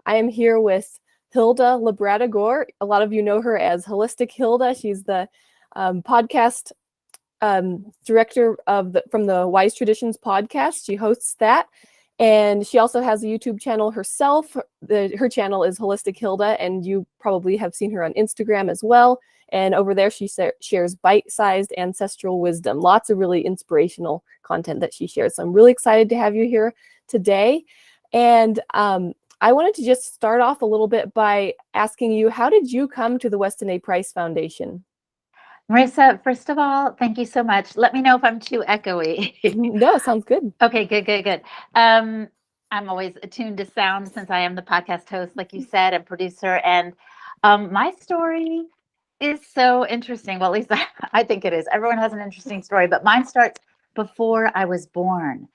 I am here with Hilda Labrador. A lot of you know her as Holistic Hilda. She's the podcast director from the Wise Traditions podcast. She hosts that. And she also has a YouTube channel herself. Her channel is Holistic Hilda, and you probably have seen her on Instagram as well. And over there, she shares bite-sized ancestral wisdom. Lots of really inspirational content that she shares. So I'm really excited to have you here today. And I wanted to just start off a little bit by asking you, how did you come to the Weston A. Price Foundation? Marisa, first of all, thank you so much. Let me know if I'm too echoey. No, sounds good. Okay, good. I'm always attuned to sound since I am the podcast host, like you said, and producer. And my story is so interesting. Well, at least I think it is. Everyone has an interesting story, but mine starts before I was born.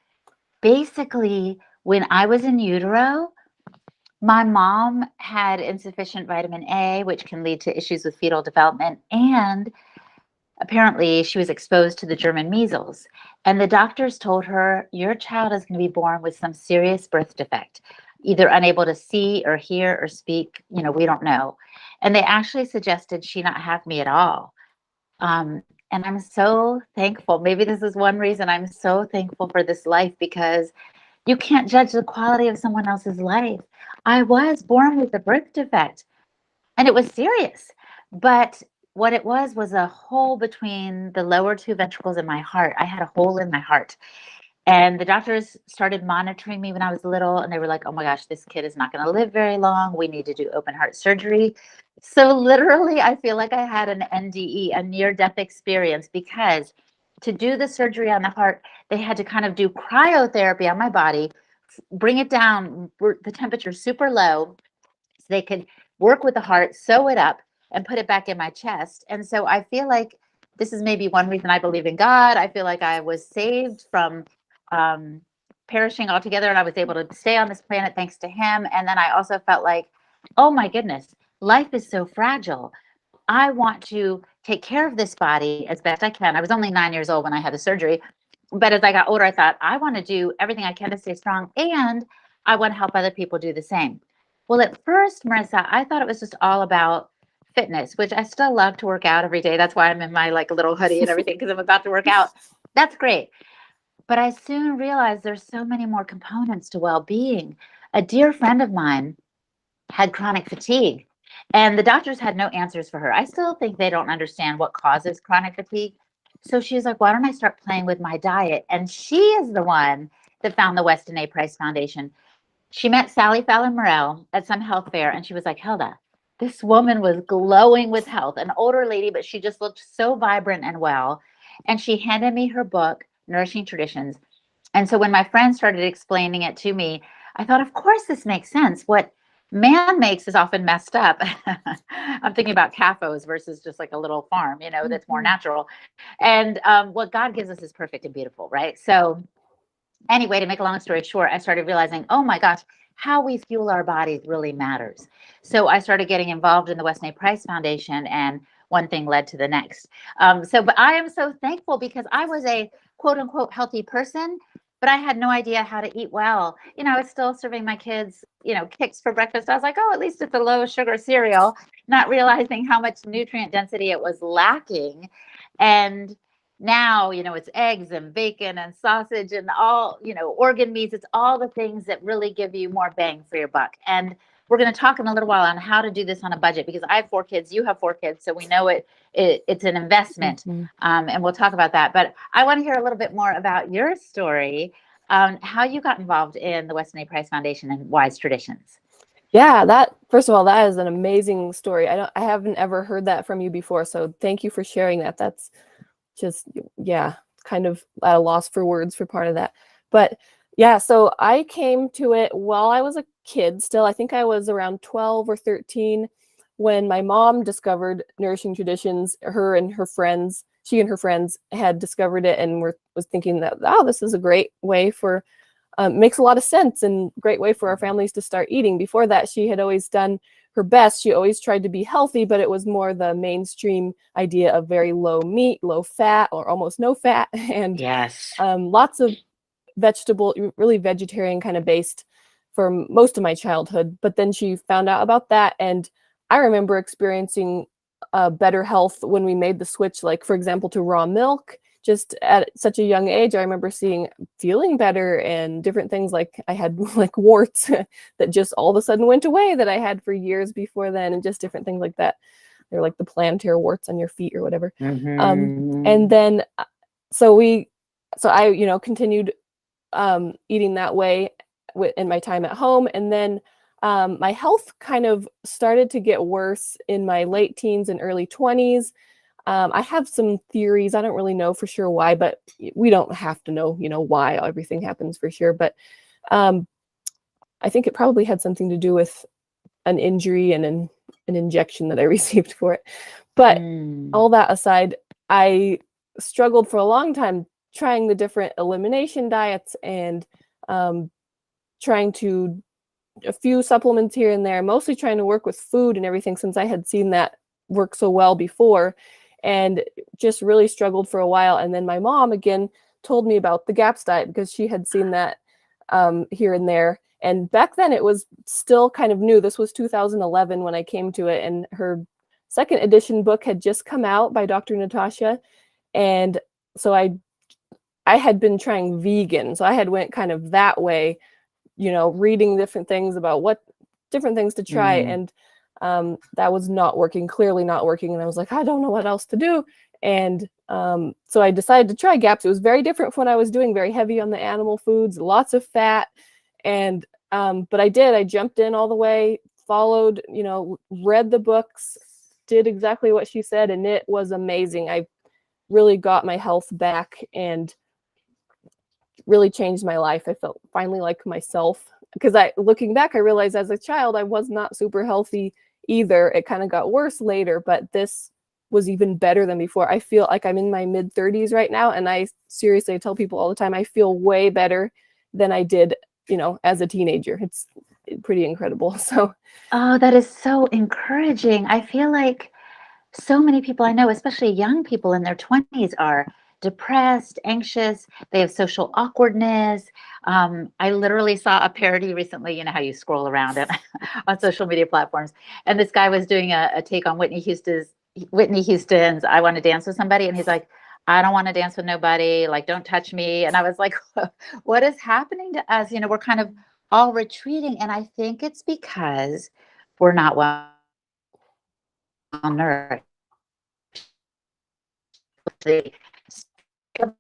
Basically, when I was in utero, my mom had insufficient vitamin A, which can lead to issues with fetal development, and apparently she was exposed to the German measles. And the doctors told her, your child is going to be born with some serious birth defect, either unable to see or hear or speak. We don't know. And they actually suggested she not have me at all. And I'm so thankful. Maybe this is one reason I'm so thankful for this life, because you can't judge the quality of someone else's life. I was born with a birth defect, and it was serious. But what it was a hole between the lower two ventricles in my heart. I had a hole in my heart. And the doctors started monitoring me when I was little, and they were like, oh my gosh, this kid is not going to live very long. We need to do open heart surgery. So literally, I feel like I had an NDE, a near-death experience, because to do the surgery on the heart, they had to kind of do cryotherapy on my body, bring it down, the temperature super low, so they could work with the heart, sew it up, and put it back in my chest. And so I feel like this is maybe one reason I believe in God. I feel like I was saved from perishing altogether, and I was able to stay on this planet thanks to him. And then I also felt like, oh my goodness, life is so fragile. I want to take care of this body as best I can. I was only 9 years old when I had the surgery, but as I got older, I thought, I want to do everything I can to stay strong, and I want to help other people do the same. Well, at first, Marisa, I thought it was just all about fitness, which I still love to work out every day. That's why I'm in my little hoodie and everything, because I'm about to work out. That's great. But I soon realized there's so many more components to well-being. A dear friend of mine had chronic fatigue, and the doctors had no answers for her. I still think they don't understand what causes chronic fatigue. So she's like, why don't I start playing with my diet? And she is the one that found the Weston A. Price Foundation. She met Sally Fallon Morell at some health fair, and she was like, Hilda, this woman was glowing with health, an older lady, but she just looked so vibrant and well. And she handed me her book, Nourishing Traditions. And so when my friend started explaining it to me, I thought, of course, this makes sense. What man makes is often messed up. I'm thinking about CAFOs versus just like a little farm, that's more natural. And what God gives us is perfect and beautiful, right? So anyway, to make a long story short, I started realizing, oh my gosh, how we fuel our bodies really matters. So I started getting involved in the Weston A. Price Foundation, and one thing led to the next. But I am so thankful, because I was a quote unquote healthy person, but I had no idea how to eat well. I was still serving my kids, Kix for breakfast. I was like, oh, at least it's a low sugar cereal, not realizing how much nutrient density it was lacking. And now, it's eggs and bacon and sausage and all, organ meats. It's all the things that really give you more bang for your buck. And we're going to talk in a little while on how to do this on a budget, because I have 4 kids, you have 4 kids. So we know it's an investment. And we'll talk about that. But I want to hear a little bit more about your story, how you got involved in the Weston A. Price Foundation and Wise Traditions. Yeah, first of all, that is an amazing story. I haven't ever heard that from you before. So thank you for sharing that. That's just, kind of at a loss for words for part of that. But yeah, so I came to it while I was a kid still. I think I was around 12 or 13 when my mom discovered Nourishing Traditions. She and her friends had discovered it and was thinking that, oh, this is a great way for, makes a lot of sense and great way for our families to start eating. Before that, she had always done her best. She always tried to be healthy, but it was more the mainstream idea of very low meat, low fat, or almost no fat, and yes, lots of vegetable, really vegetarian kind of based for most of my childhood. But then she found out about that, and I remember experiencing better health when we made the switch, like for example, to raw milk. Just at such a young age, I remember feeling better and different things, like I had like warts that just all of a sudden went away that I had for years before then, and just different things like that. They're like the plantar warts on your feet or whatever. And then so I continued eating that way in my time at home. And then my health kind of started to get worse in my late teens and early 20s. I have some theories. I don't really know for sure why, but we don't have to know, why everything happens for sure. But I think it probably had something to do with an injury and an injection that I received for it. But all that aside, I struggled for a long time trying the different elimination diets and trying a few supplements here and there, mostly trying to work with food and everything, since I had seen that work so well before, and just really struggled for a while. And then my mom again told me about the GAPS diet, because she had seen that here and there. And back then it was still kind of new. This was 2011 when I came to it, and her second edition book had just come out by Dr. Natasha. And so I had been trying vegan. So I had went kind of that way, reading different things about what different things to try. And that was not working, clearly not working. And I was like, I don't know what else to do. And so I decided to try GAPS. It was very different from what I was doing, very heavy on the animal foods, lots of fat. And but I jumped in all the way, followed, read the books, did exactly what she said, and it was amazing. I really got my health back and really changed my life. I felt finally like myself, because looking back, I realized as a child I was not super healthy either. It kind of got worse later, but this was even better than before. I feel like I'm in my mid 30s right now, and I seriously tell people all the time, I feel way better than I did, as a teenager. It's pretty incredible. So that is so encouraging. I feel like so many people I know, especially young people in their 20s, are depressed, anxious. They have social awkwardness. I literally saw a parody recently. You know how you scroll around it on social media platforms, and this guy was doing a take on Whitney Houston's "I Want to Dance with Somebody," and he's like, "I don't want to dance with nobody. Like, don't touch me." And I was like, "What is happening to us? We're kind of all retreating," and I think it's because we're not well nourished.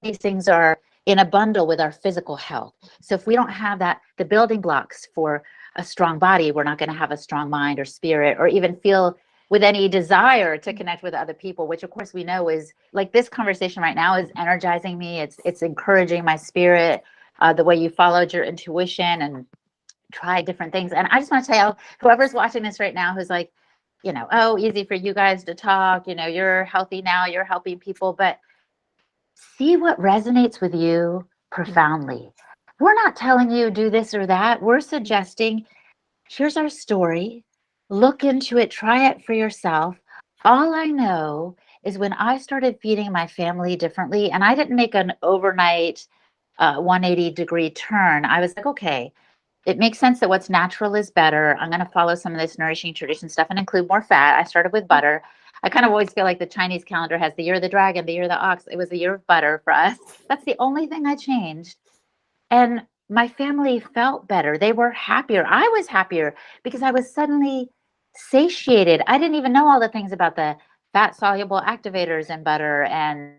These things are in a bundle with our physical health. So if we don't have the building blocks for a strong body, we're not going to have a strong mind or spirit, or even feel with any desire to connect with other people, which of course we know is like this conversation right now is energizing me. It's encouraging my spirit, the way you followed your intuition and tried different things. And I just want to tell whoever's watching this right now, who's like, oh, easy for you guys to talk, you're healthy now, you're helping people, but see what resonates with you profoundly. We're not telling you do this or that. We're suggesting, here's our story. Look into it, try it for yourself. All I know is when I started feeding my family differently, and I didn't make an overnight 180-degree turn, I was like, okay, it makes sense that what's natural is better. I'm going to follow some of this nourishing tradition stuff and include more fat. I started with butter. I kind of always feel like the Chinese calendar has the year of the dragon, the year of the ox. It was the year of butter for us. That's the only thing I changed. And my family felt better. They were happier. I was happier because I was suddenly satiated. I didn't even know all the things about the fat soluble activators in butter, and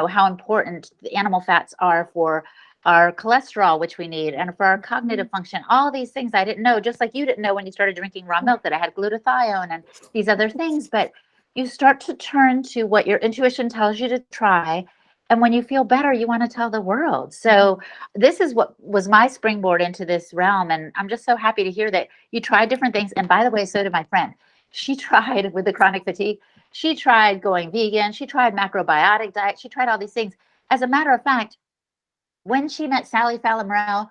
how important the animal fats are for our cholesterol, which we need, and for our cognitive function. All these things I didn't know, just like you didn't know when you started drinking raw milk that I had glutathione and these other things. But you start to turn to what your intuition tells you to try. And when you feel better, you want to tell the world. So this is what was my springboard into this realm. And I'm just so happy to hear that you tried different things. And by the way, so did my friend. She tried with the chronic fatigue. She tried going vegan. She tried macrobiotic diet. She tried all these things. As a matter of fact, when she met Sally Fallon Morell,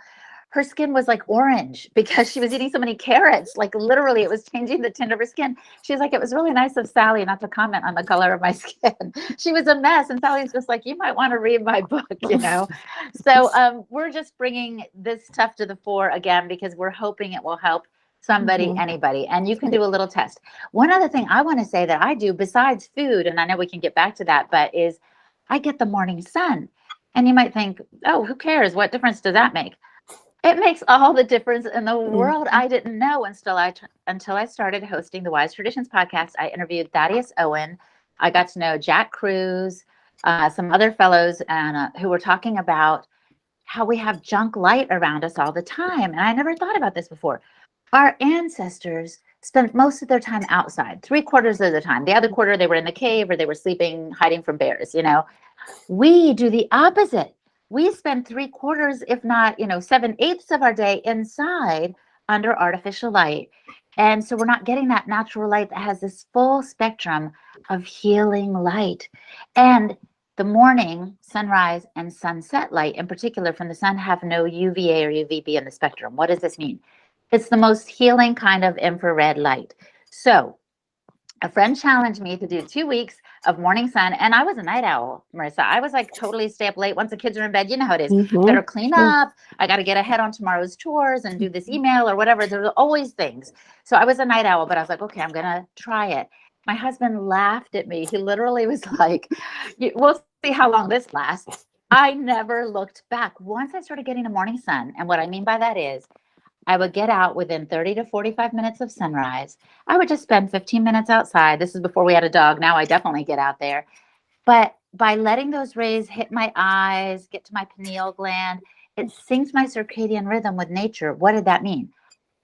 her skin was like orange because she was eating so many carrots. Like literally, it was changing the tint of her skin. She was like, it was really nice of Sally not to comment on the color of my skin. She was a mess. And Sally's just like, you might want to read my book, you know? So we're just bringing this stuff to the fore again, because we're hoping it will help somebody, anybody. And you can do a little test. One other thing I want to say that I do besides food, and I know we can get back to that, but is I get the morning sun. And you might think, oh, who cares? What difference does that make? It makes all the difference in the world. I didn't know until I started hosting the Wise Traditions podcast. I interviewed Thaddeus Owen. I got to know Jack Cruz, some other fellows, and who were talking about how we have junk light around us all the time. And I never thought about this before. Our ancestors spent most of their time outside, 3/4 of the time. The other quarter, they were in the cave or they were sleeping, hiding from bears, you know. We do the opposite. We spend 3/4, if not, 7/8 of our day inside under artificial light. And so we're not getting that natural light that has this full spectrum of healing light. And the morning, sunrise, and sunset light in particular from the sun have no UVA or UVB in the spectrum. What does this mean? It's the most healing kind of infrared light. So a friend challenged me to do 2 weeks of morning sun, and I was a night owl, Marisa. I was like totally stay up late once the kids are in bed. You know how it is. Better clean up. I got to get ahead on tomorrow's chores and do this email or whatever. There's always things. So I was a night owl, but I was like, okay, I'm going to try it. My husband laughed at me. He literally was like, we'll see how long this lasts. I never looked back. Once I started getting the morning sun, and what I mean by that is I would get out within 30 to 45 minutes of sunrise. I would just spend 15 minutes outside. This is before we had a dog. Now I definitely get out there. But by letting those rays hit my eyes, get to my pineal gland, it syncs my circadian rhythm with nature. What did that mean?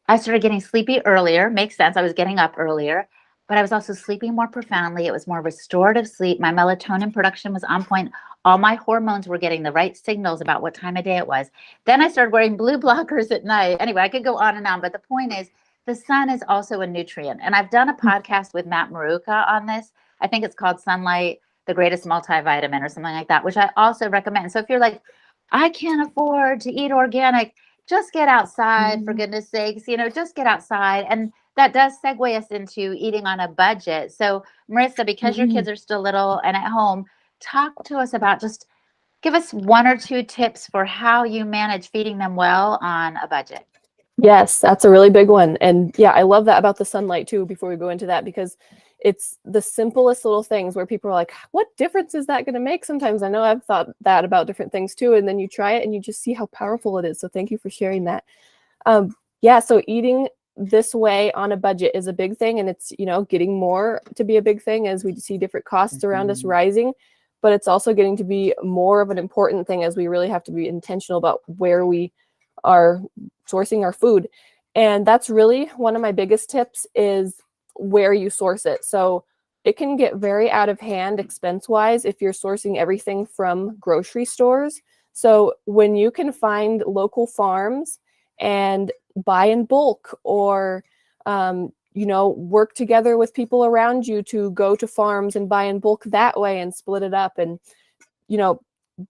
I started getting sleepy earlier. Makes sense. I was getting up earlier, but I was also sleeping more profoundly. It was more restorative sleep. My melatonin production was on point. All my hormones were getting the right signals about what time of day it was. Then I started wearing blue blockers at night. Anyway, I could go on and on, but the point is the sun is also a nutrient. And I've done a podcast with Matt Maruka on this. I think it's called Sunlight, the Greatest Multivitamin or something like that, which I also recommend. So if you're like, I can't afford to eat organic, just get outside, for goodness sakes, just get outside. And that does segue us into eating on a budget. So Marisa, because your kids are still little and at home, talk to us about, just give us 1 or 2 tips for how you manage feeding them well on a budget. Yes, that's a really big one. And yeah, I love that about the sunlight too, before we go into that, because it's the simplest little things where people are like, what difference is that going to make? Sometimes I know I've thought that about different things too. And then you try it and you just see how powerful it is. So thank you for sharing that. Yeah, so eating this way on a budget is a big thing. And it's, getting more to be a big thing as we see different costs around us rising. But it's also getting to be more of an important thing as we really have to be intentional about where we are sourcing our food. And that's really one of my biggest tips, is where you source it. So it can get very out of hand expense-wise if you're sourcing everything from grocery stores. So when you can find local farms and buy in bulk, or work together with people around you to go to farms and buy in bulk that way and split it up, and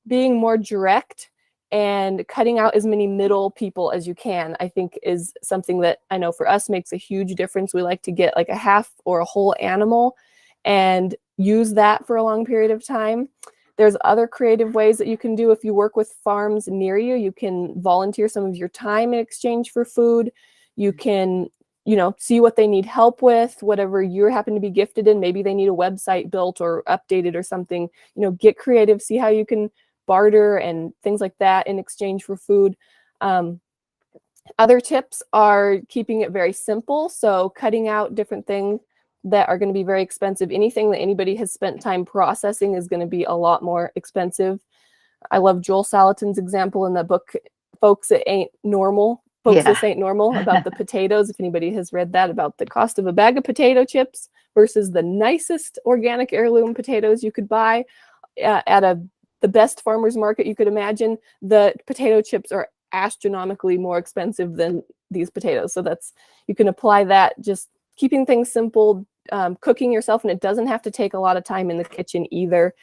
being more direct and cutting out as many middle people as you can, I think is something that I know for us makes a huge difference. We like to get like a half or a whole animal and use that for a long period of time. There's other creative ways that you can do. If you work with farms near you, you can volunteer some of your time in exchange for food. You can, see what they need help with, whatever you happen to be gifted in. Maybe they need a website built or updated or something. Get creative, see how you can barter and things like that in exchange for food. Other tips are keeping it very simple. So cutting out different things that are going to be very expensive. Anything that anybody has spent time processing is going to be a lot more expensive. I love Joel Salatin's example in the book, Folks, It Ain't Normal. This Ain't Normal, about the potatoes. If anybody has read that, about the cost of a bag of potato chips versus the nicest organic heirloom potatoes you could buy at the best farmer's market you could imagine, the potato chips are astronomically more expensive than these potatoes. So you can apply that, just keeping things simple, cooking yourself, and it doesn't have to take a lot of time in the kitchen either,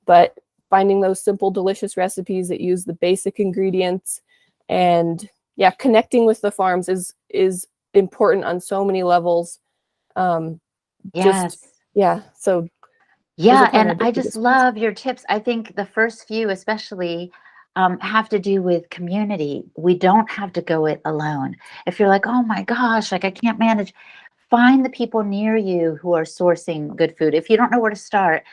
but finding those simple, delicious recipes that use the basic ingredients and yeah, connecting with the farms is important on so many levels. Just Yes. yeah, so those are Yeah, kind and of the I just biggest ones. love your tips. I think the first few, especially, have to do with community. We don't have to go it alone. If you're like, oh my gosh, like I can't manage, find the people near you who are sourcing good food. If you don't know where to start,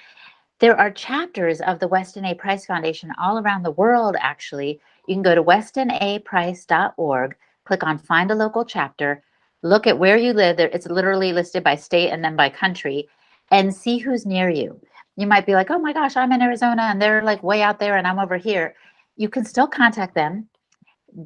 there are chapters of the Weston A. Price Foundation all around the world, actually. You can go to westonaprice.org, click on Find a Local Chapter, look at where you live. There, it's literally listed by state and then by country, and see who's near you. You might be like, oh my gosh, I'm in Arizona and they're like way out there and I'm over here. You can still contact them.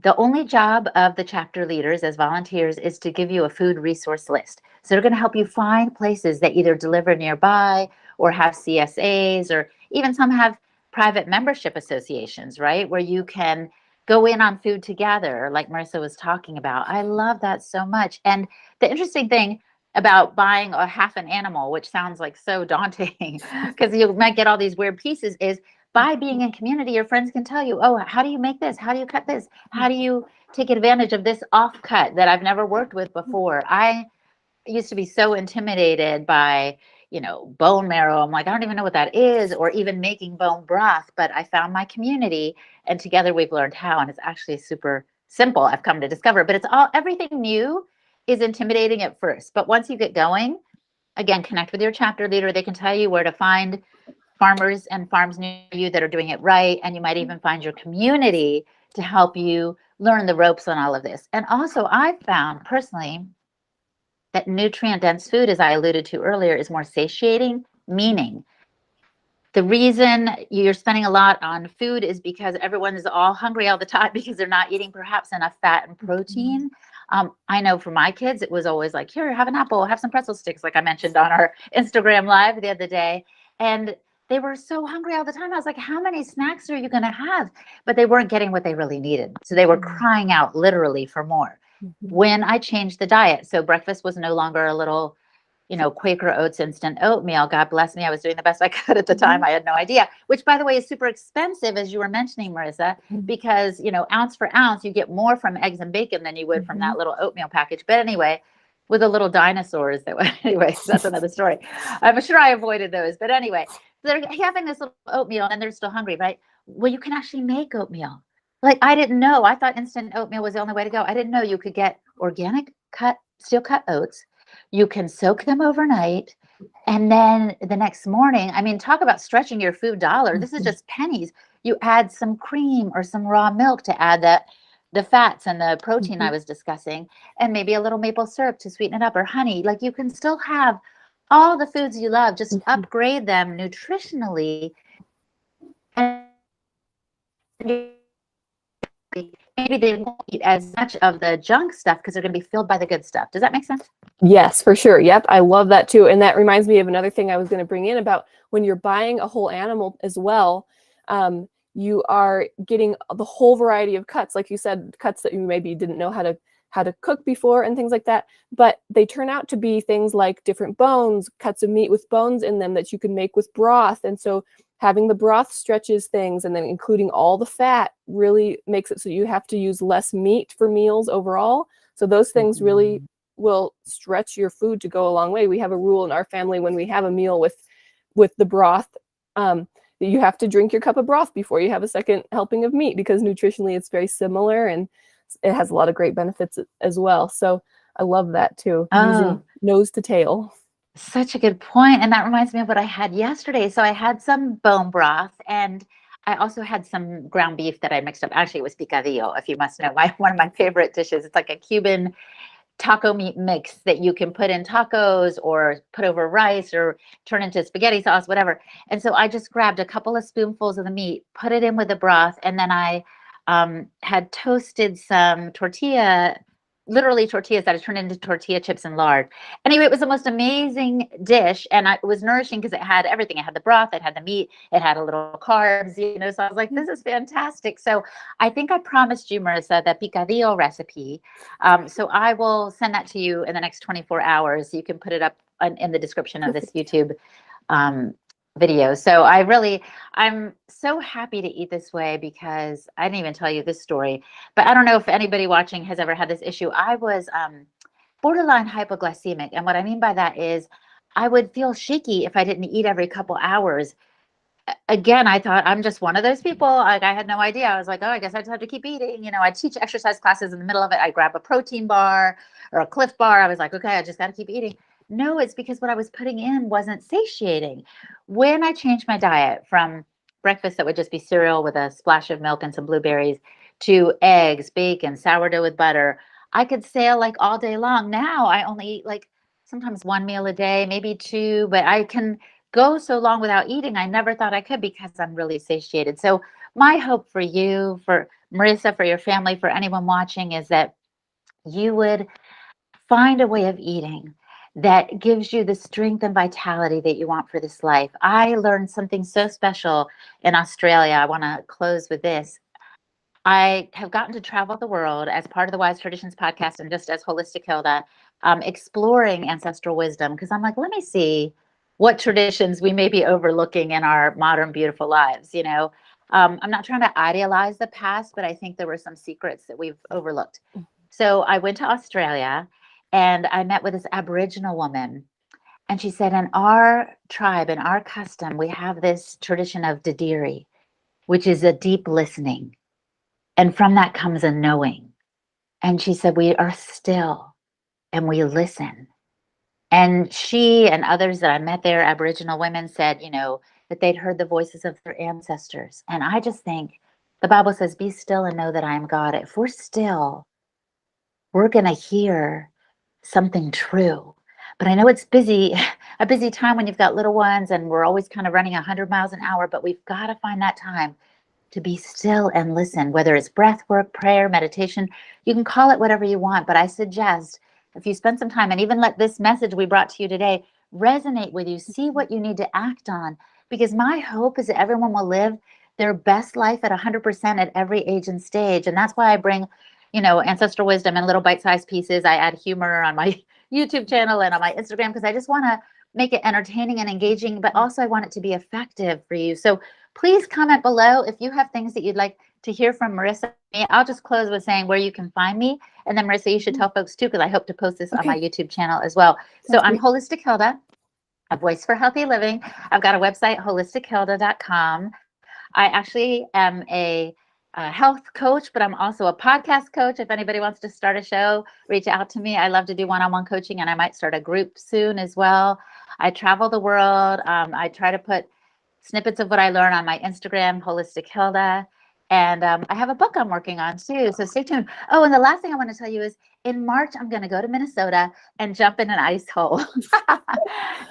The only job of the chapter leaders as volunteers is to give you a food resource list. So they're going to help you find places that either deliver nearby or have CSAs, or even some have private membership associations, right? Where you can go in on food together, like Marisa was talking about. I love that so much. And the interesting thing about buying a half an animal, which sounds like so daunting because you might get all these weird pieces, is by being in community, your friends can tell you, oh, how do you make this? How do you cut this? How do you take advantage of this offcut that I've never worked with before? I used to be so intimidated by, bone marrow. I'm like, I don't even know what that is, or even making bone broth. But I found my community, and together we've learned how. And it's actually super simple, I've come to discover. But everything new is intimidating at first. But once you get going, again, connect with your chapter leader. They can tell you where to find farmers and farms near you that are doing it right. And you might even find your community to help you learn the ropes on all of this. And also, I've found personally that nutrient dense food, as I alluded to earlier, is more satiating, meaning the reason you're spending a lot on food is because everyone is all hungry all the time because they're not eating perhaps enough fat and protein. I know for my kids, it was always like, here, have an apple, have some pretzel sticks, like I mentioned on our Instagram live the other day. And they were so hungry all the time. I was like, how many snacks are you going to have? But they weren't getting what they really needed. So they were crying out literally for more. When I changed the diet, so breakfast was no longer a little Quaker Oats instant oatmeal. God bless me. I was doing the best I could at the time. I had no idea, which by the way is super expensive, as you were mentioning, Marisa, because, ounce for ounce, you get more from eggs and bacon than you would from that little oatmeal package. But anyway, with the little dinosaurs that were, anyway, that's another story. I'm sure I avoided those. But anyway, they're having this little oatmeal and they're still hungry, right? Well, you can actually make oatmeal. Like I didn't know. I thought instant oatmeal was the only way to go. I didn't know you could get organic steel cut oats. You can soak them overnight. And then the next morning, I mean, talk about stretching your food dollar. This is just pennies. You add some cream or some raw milk to add the fats and the protein I was discussing, and maybe a little maple syrup to sweeten it up, or honey. Like you can still have all the foods you love, just upgrade them nutritionally. And maybe they won't eat as much of the junk stuff because they're going to be filled by the good stuff. Does that make sense? Yes, for sure. Yep, I love that too. And that reminds me of another thing I was going to bring in about when you're buying a whole animal as well. You are getting the whole variety of cuts, like you said, cuts that you maybe didn't know how to cook before and things like that. But they turn out to be things like different bones, cuts of meat with bones in them that you can make with broth. And so having the broth stretches things, and then including all the fat really makes it so you have to use less meat for meals overall. So those things really will stretch your food to go a long way. We have a rule in our family when we have a meal with the broth, that you have to drink your cup of broth before you have a second helping of meat, because nutritionally it's very similar and it has a lot of great benefits as well. So I love that too, using nose to tail. Such a good point. And that reminds me of what I had yesterday. So I had some bone broth, and I also had some ground beef that I mixed up. Actually, it was picadillo, if you must know, one of my favorite dishes. It's like a Cuban taco meat mix that you can put in tacos or put over rice or turn into spaghetti sauce, whatever. And so I just grabbed a couple of spoonfuls of the meat, put it in with the broth, and then I had toasted some literally tortillas that I turned into tortilla chips and lard. Anyway, it was the most amazing dish, and it was nourishing because it had everything. It had the broth, it had the meat, it had a little carbs, so I was like, this is fantastic. So I think I promised you, Marisa, that picadillo recipe. So I will send that to you in the next 24 hours. You can put it up in the description of this YouTube video. So I'm so happy to eat this way because I didn't even tell you this story, but I don't know if anybody watching has ever had this issue. I was borderline hypoglycemic. And what I mean by that is I would feel shaky if I didn't eat every couple hours. Again, I thought I'm just one of those people. Like I had no idea. I was like, oh, I guess I just have to keep eating. You know, I teach exercise classes in the middle of it. I grab a protein bar or a Cliff Bar. I was like, okay, I just got to keep eating. No, it's because what I was putting in wasn't satiating. When I changed my diet from breakfast that would just be cereal with a splash of milk and some blueberries to eggs, bacon, sourdough with butter, I could sail like all day long. Now I only eat like sometimes one meal a day, maybe two, but I can go so long without eating. I never thought I could because I'm really satiated. So my hope for you, for Marisa, for your family, for anyone watching is that you would find a way of eating that gives you the strength and vitality that you want for this life. I learned something so special in Australia. I want to close with this. I have gotten to travel the world as part of the Wise Traditions podcast and just as Holistic Hilda, exploring ancestral wisdom because I'm like, let me see what traditions we may be overlooking in our modern, beautiful lives. You know, I'm not trying to idealize the past, but I think there were some secrets that we've overlooked. So I went to Australia and I met with this Aboriginal woman. And she said, in our tribe, in our custom, we have this tradition of Didiri, which is a deep listening. And from that comes a knowing. And she said, we are still and we listen. And she and others that I met there, Aboriginal women, said, you know, that they'd heard the voices of their ancestors. And I just think the Bible says, be still and know that I am God. If we're still, we're going to hear something true. But I know it's busy, a busy time when you've got little ones and we're always kind of running 100 miles an hour, but we've got to find that time to be still and listen, whether it's breath work, prayer, meditation, you can call it whatever you want. But I suggest if you spend some time and even let this message we brought to you today resonate with you, see what you need to act on. Because my hope is that everyone will live their best life at 100% at every age and stage. And that's why I bring, you know, ancestral wisdom in little bite-sized pieces. I add humor on my YouTube channel and on my Instagram because I just want to make it entertaining and engaging, but also I want it to be effective for you. So please comment below if you have things that you'd like to hear from Marisa. I'll just close with saying where you can find me. And then Marisa, you should tell folks too, because I hope to post this on my YouTube channel as well. So I'm Holistic Hilda, a voice for healthy living. I've got a website, holistichilda.com. I actually am a health coach, but I'm also a podcast coach. If anybody wants to start a show, reach out to me. I love to do one-on-one coaching, and I might start a group soon as well. I travel the world. I try to put snippets of what I learn on my Instagram, Holistic Hilda. And I have a book I'm working on too. So stay tuned. Oh, and the last thing I want to tell you is in March, I'm going to go to Minnesota and jump in an ice hole.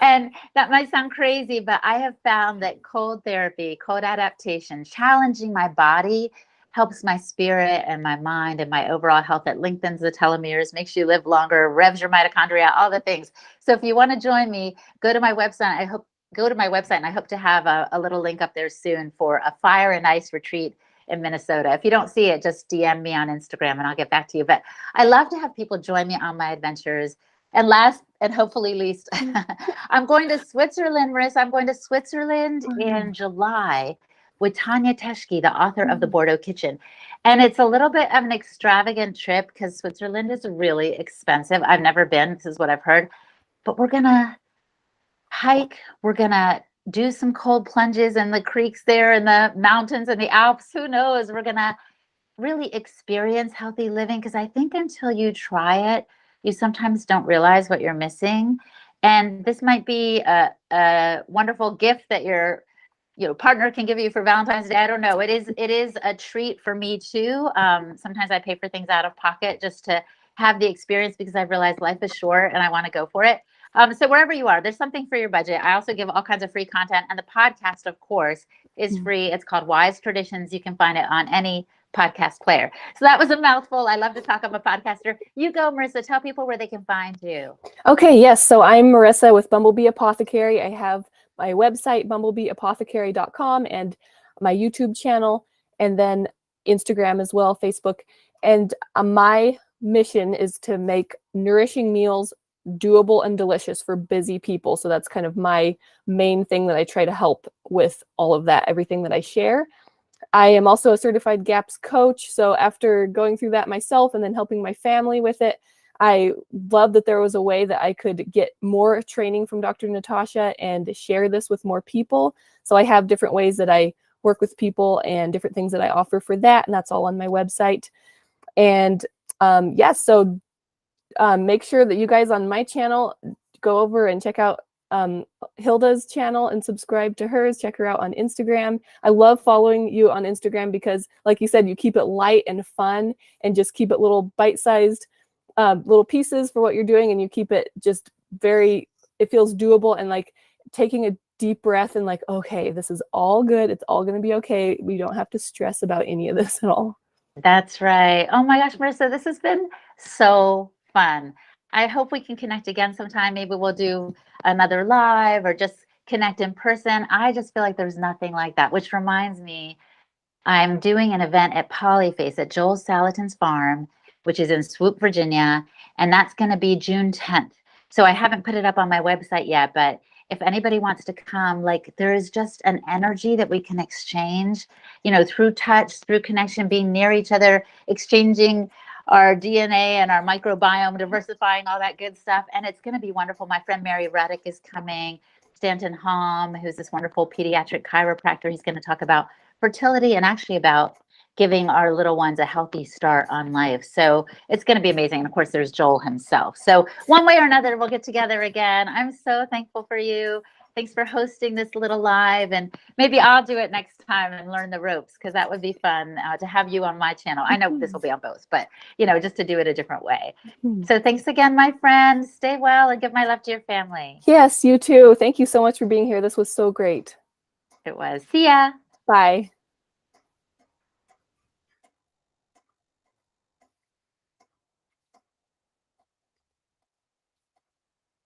And that might sound crazy, but I have found that cold therapy, cold adaptation, challenging my body helps my spirit and my mind and my overall health. It lengthens the telomeres, makes you live longer, revs your mitochondria, all the things. So if you want to join me, go to my website. Go to my website, and I hope to have a little link up there soon for a fire and ice retreat in Minnesota. If you don't see it, just DM me on Instagram and I'll get back to you. But I love to have people join me on my adventures. And last and hopefully least, I'm going to Switzerland, Marissa. I'm going to Switzerland in July with Tanya Teschke, the author of The Bordeaux Kitchen. And it's a little bit of an extravagant trip because Switzerland is really expensive. I've never been. This is what I've heard. But we're going to hike. We're going to do some cold plunges in the creeks there in the mountains and the Alps. Who knows? We're going to really experience healthy living because I think until you try it, you sometimes don't realize what you're missing. And this might be a wonderful gift that your partner can give you for Valentine's Day. I don't know. It is a treat for me too. Sometimes I pay for things out of pocket just to have the experience because I've realized life is short and I want to go for it. So wherever you are, there's something for your budget. I also give all kinds of free content, and the podcast, of course, is free. It's called Wise Traditions. You can find it on any podcast player. So that was a mouthful. I love to talk. I'm a podcaster. You go, Marisa. Tell people where they can find you. Okay, yes. So I'm Marisa with Bumblebee Apothecary. I have my website, bumblebeeapothecary.com, and my YouTube channel, and then Instagram as well, Facebook. And my mission is to make nourishing meals doable and delicious for busy people. So that's kind of my main thing that I try to help with all of that, everything that I share. I am also a certified GAPS coach. So after going through that myself and then helping my family with it, I love that there was a way that I could get more training from Dr. Natasha and share this with more people. So I have different ways that I work with people and different things that I offer for that. And that's all on my website. And yes, so make sure that you guys on my channel go over and check out Hilda's channel and subscribe to hers. Check her out on Instagram. I love following you on Instagram because, like you said, you keep it light and fun and just keep it little bite-sized little pieces for what you're doing, and you keep it just very, it feels doable and like taking a deep breath and like, okay, this is all good. It's all going to be okay. We don't have to stress about any of this at all. That's right. Oh my gosh, Marisa, this has been so fun. I hope we can connect again sometime. Maybe we'll do another live or just connect in person. I just feel like there's nothing like that, which reminds me, I'm doing an event at Polyface at Joel Salatin's farm, which is in Swoop, Virginia, and that's going to be June 10th. So I haven't put it up on my website yet, but if anybody wants to come, like there is just an energy that we can exchange, you know, through touch, through connection, being near each other, exchanging our DNA and our microbiome, diversifying all that good stuff. And it's going to be wonderful. My friend Mary Reddick is coming. Stanton Hom, who's this wonderful pediatric chiropractor, he's going to talk about fertility and actually about giving our little ones a healthy start on life. So it's going to be amazing. And of course, there's Joel himself. So one way or another, we'll get together again. I'm so thankful for you. Thanks for hosting this little live. And maybe I'll do it next time and learn the ropes, because that would be fun to have you on my channel. I know this will be on both, but you know, just to do it a different way. So thanks again, my friend. Stay well and give my love to your family. Yes, you too. Thank you so much for being here. This was so great. It was. See ya. Bye.